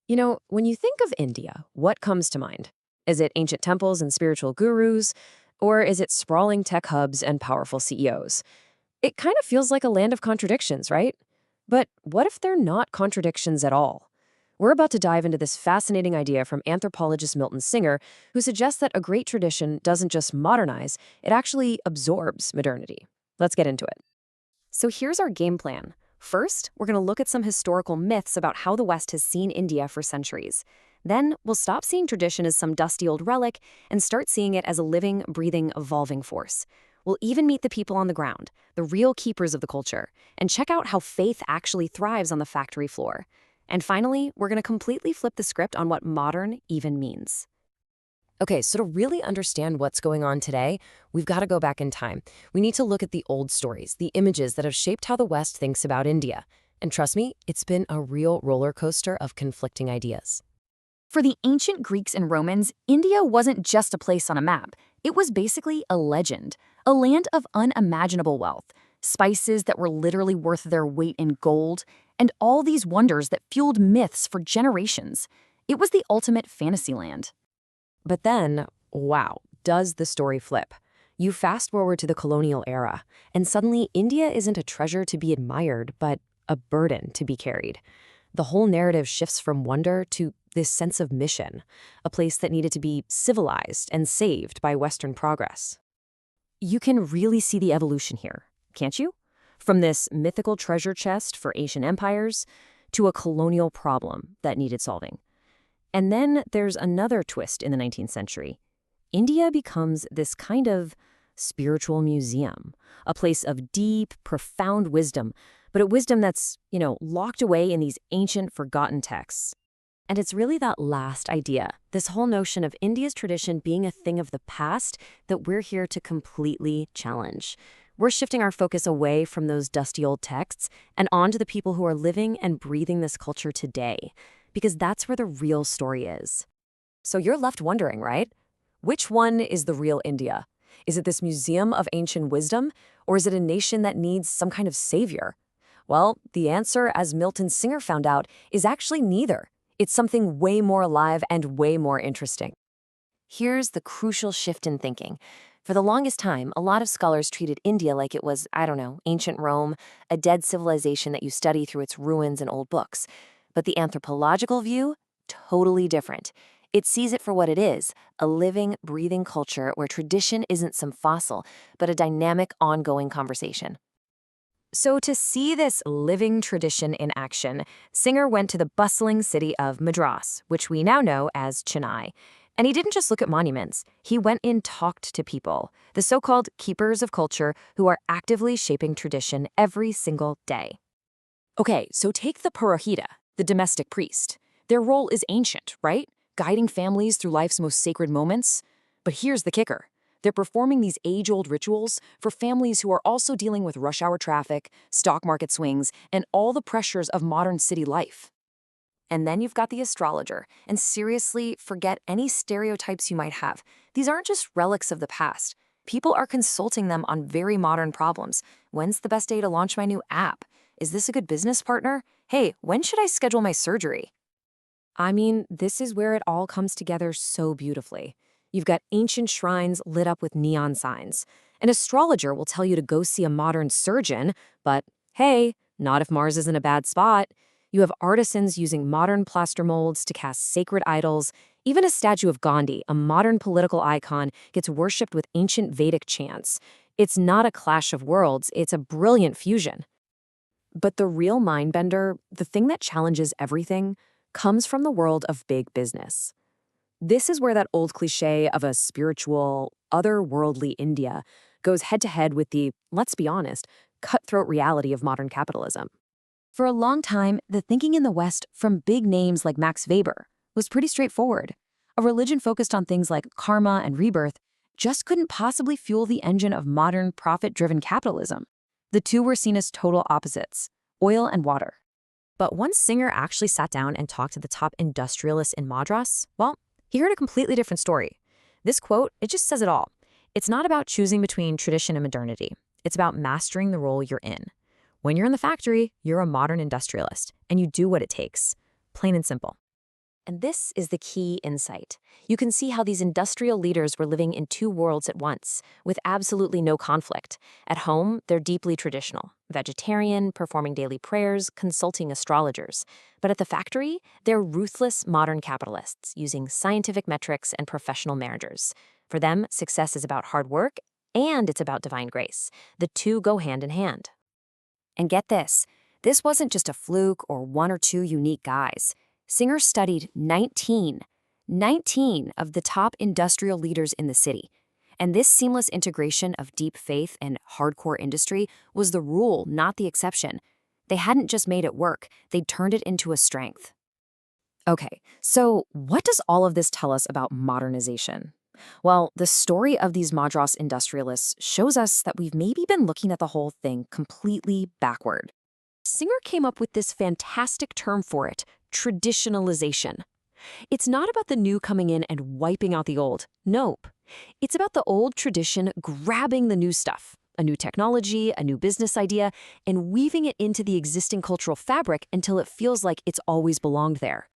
When you think of India, what comes to mind? Is it ancient temples and spiritual gurus? Or is it sprawling tech hubs and powerful CEOs? It kind of feels like a land of contradictions, right? But what if they're not contradictions at all? We're about to dive into this fascinating idea from anthropologist Milton Singer, who suggests that a great tradition doesn't just modernize, it actually absorbs modernity. Let's get into it. So here's our game plan. First, we're going to look at some historical myths about how the West has seen India for centuries. Then, we'll stop seeing tradition as some dusty old relic and start seeing it as a living, breathing, evolving force. We'll even meet the people on the ground, the real keepers of the culture, and check out how faith actually thrives on the factory floor. And finally, we're going to completely flip the script on what modern even means. Okay, so to really understand what's going on today, we've got to go back in time. We need to look at the old stories, the images that have shaped how the West thinks about India. And trust me, it's been a real roller coaster of conflicting ideas. For the ancient Greeks and Romans, India wasn't just a place on a map. It was basically a legend, a land of unimaginable wealth, spices that were literally worth their weight in gold, and all these wonders that fueled myths for generations. It was the ultimate fantasy land. But then, wow, does the story flip? You fast forward to the colonial era, and suddenly India isn't a treasure to be admired, but a burden to be carried. The whole narrative shifts from wonder to this sense of mission, a place that needed to be civilized and saved by Western progress. You can really see the evolution here, can't you? From this mythical treasure chest for ancient empires to a colonial problem that needed solving. And then there's another twist in the 19th century. India becomes this kind of spiritual museum, a place of deep, profound wisdom, but a wisdom that's, locked away in these ancient, forgotten texts. And it's really that last idea, this whole notion of India's tradition being a thing of the past that we're here to completely challenge. We're shifting our focus away from those dusty old texts and onto the people who are living and breathing this culture today, because that's where the real story is. So you're left wondering, right? Which one is the real India? Is it this museum of ancient wisdom, or is it a nation that needs some kind of savior? Well, the answer, as Milton Singer found out, is actually neither. It's something way more alive and way more interesting. Here's the crucial shift in thinking. For the longest time, a lot of scholars treated India like it was, ancient Rome, a dead civilization that you study through its ruins and old books. But the anthropological view, totally different. It sees it for what it is, a living, breathing culture where tradition isn't some fossil, but a dynamic, ongoing conversation. So to see this living tradition in action, Singer went to the bustling city of Madras, which we now know as Chennai. And he didn't just look at monuments. He went and talked to people, the so-called keepers of culture who are actively shaping tradition every single day. Okay, so take the Purohita, the domestic priest. Their role is ancient, right? Guiding families through life's most sacred moments. But here's the kicker. They're performing these age-old rituals for families who are also dealing with rush hour traffic, stock market swings, and all the pressures of modern city life. And then you've got the astrologer, and seriously, forget any stereotypes you might have. These aren't just relics of the past. People are consulting them on very modern problems. When's the best day to launch my new app? Is this a good business partner? Hey, when should I schedule my surgery? I mean, this is where it all comes together so beautifully. You've got ancient shrines lit up with neon signs. An astrologer will tell you to go see a modern surgeon, but hey, not if Mars is in a bad spot. You have artisans using modern plaster molds to cast sacred idols. Even a statue of Gandhi, a modern political icon, gets worshipped with ancient Vedic chants. It's not a clash of worlds, it's a brilliant fusion. But the real mind-bender, the thing that challenges everything, comes from the world of big business. This is where that old cliche of a spiritual, otherworldly India goes head-to-head with the, let's be honest, cutthroat reality of modern capitalism. For a long time, the thinking in the West from big names like Max Weber was pretty straightforward. A religion focused on things like karma and rebirth just couldn't possibly fuel the engine of modern, profit-driven capitalism. The two were seen as total opposites, oil and water. But once Singer actually sat down and talked to the top industrialists in Madras, well, he heard a completely different story. This quote, it just says it all. It's not about choosing between tradition and modernity. It's about mastering the role you're in. When you're in the factory, you're a modern industrialist, and you do what it takes. Plain and simple. And this is the key insight. You can see how these industrial leaders were living in two worlds at once, with absolutely no conflict. At home, they're deeply traditional, vegetarian, performing daily prayers, consulting astrologers. But at the factory, they're ruthless modern capitalists, using scientific metrics and professional managers. For them, success is about hard work, and it's about divine grace. The two go hand in hand. And get this wasn't just a fluke or one or two unique guys. Singer studied 19 of the top industrial leaders in the city. And this seamless integration of deep faith and hardcore industry was the rule, not the exception. They hadn't just made it work, they'd turned it into a strength. Okay, so what does all of this tell us about modernization? Well, the story of these Madras industrialists shows us that we've maybe been looking at the whole thing completely backward. Singer came up with this fantastic term for it, traditionalization. It's not about the new coming in and wiping out the old. Nope. It's about the old tradition grabbing the new stuff, a new technology, a new business idea, and weaving it into the existing cultural fabric until it feels like it's always belonged there.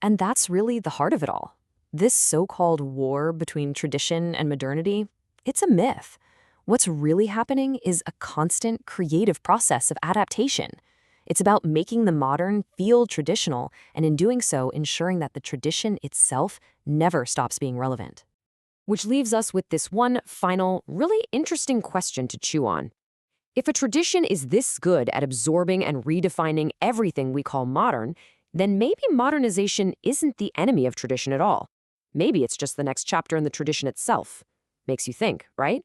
And that's really the heart of it all. This so-called war between tradition and modernity, it's a myth. What's really happening is a constant creative process of adaptation. It's about making the modern feel traditional, and in doing so, ensuring that the tradition itself never stops being relevant. Which leaves us with this one final, really interesting question to chew on. If a tradition is this good at absorbing and redefining everything we call modern, then maybe modernization isn't the enemy of tradition at all. Maybe it's just the next chapter in the tradition itself. Makes you think, right?